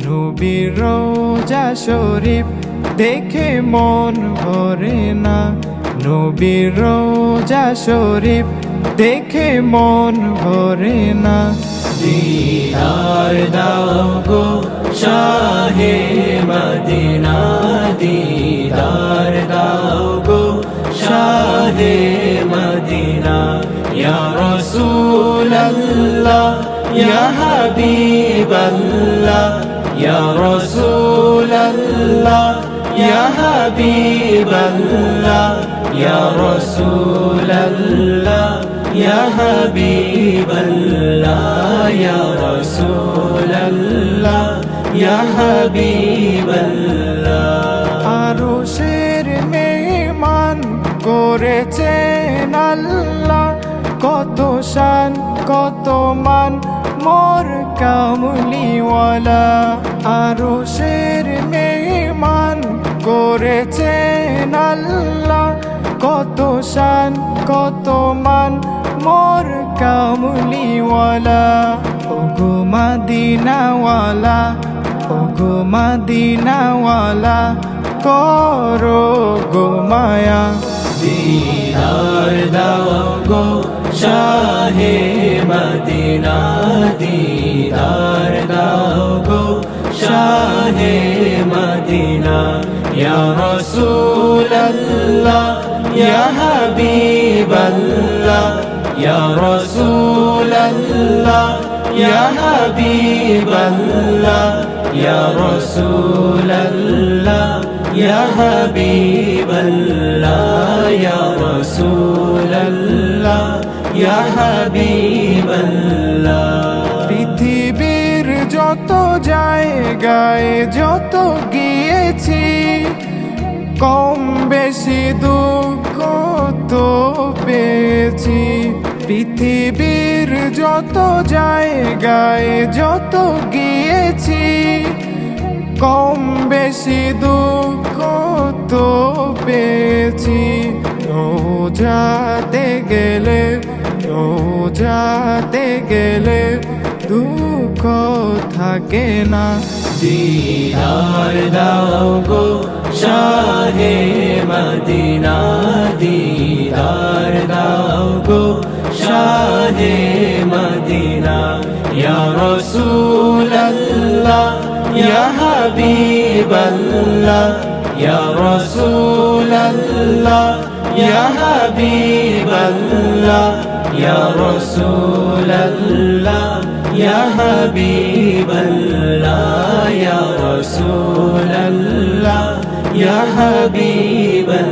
নবীর রোজা শরীফ দেখে মন ভরে না, নবীর রোজা শরীফ দেখে মন ভরে না। দিদার দাও গো শাহে মদিনা, দিদার দাও গো শাহে মদিনা। ইয়া রাসূলাল্লাহ ইয়া হাবিবাল্লাহ, ইয়া রাসূলাল্লাহ ইয়া হাবিবাল্লাহ, ইয়া রাসূলাল্লাহ ইয়া হাবিবাল্লাহ, ইয়া রাসূলাল্লাহ ইয়া হাবিবাল্লাহ। আরশের মেহমান করেছেন আল্লাহ, কত শান কত মান মোর কামলিওয়ালা। আরশের মেহমান করেছেন আল্লাহ, কত শান কত মান মোর কামলিওয়ালা। ওগো মদিনাওয়ালা, ওগো মদিনাওয়ালা, করো গো মায়া। দিদার দাও গো শাহে মদিনা, দিদার দাও গো শাহে মদিনা। ইয়া রাসূলাল্লাহ ইয়া হাবিবাল্লাহ, ইয়া রাসূলাল্লাহ ইয়া হাবিবাল্লাহ, ইয়া রাসূলাল্লাহ ইয়া হাবিবাল্লাহ, ইয়া রাসূলাল্লাহ ইয়া হাবিবাল্লাহ। পৃথিবীর যত জায়গায় যত গিয়েছি, কম বেশি দুঃখ তো পেয়েছি। পৃথিবীর যত জায়গায় যত গিয়েছি, কম বেশি দুঃখ তো পেয়েছি। রোজাতে গেলে, রোজাতে গেলে দুঃখ থাকে না। দিদার দাও গো শাহে মদিনা, দিদার দাও গো শাহে মদিনা। ইয়া রাসূলাল্লাহ ইয়া হাবিবাল্লাহ, ইয়া রাসূলাল্লাহ ইয়া হাবিবাল্লাহ, ইয়া রাসূলাল্লাহ ইয়া হাবিবাল্লাহ, ইয়া রাসূলাল্লাহ ইয়া হাবিবাল্লাহ।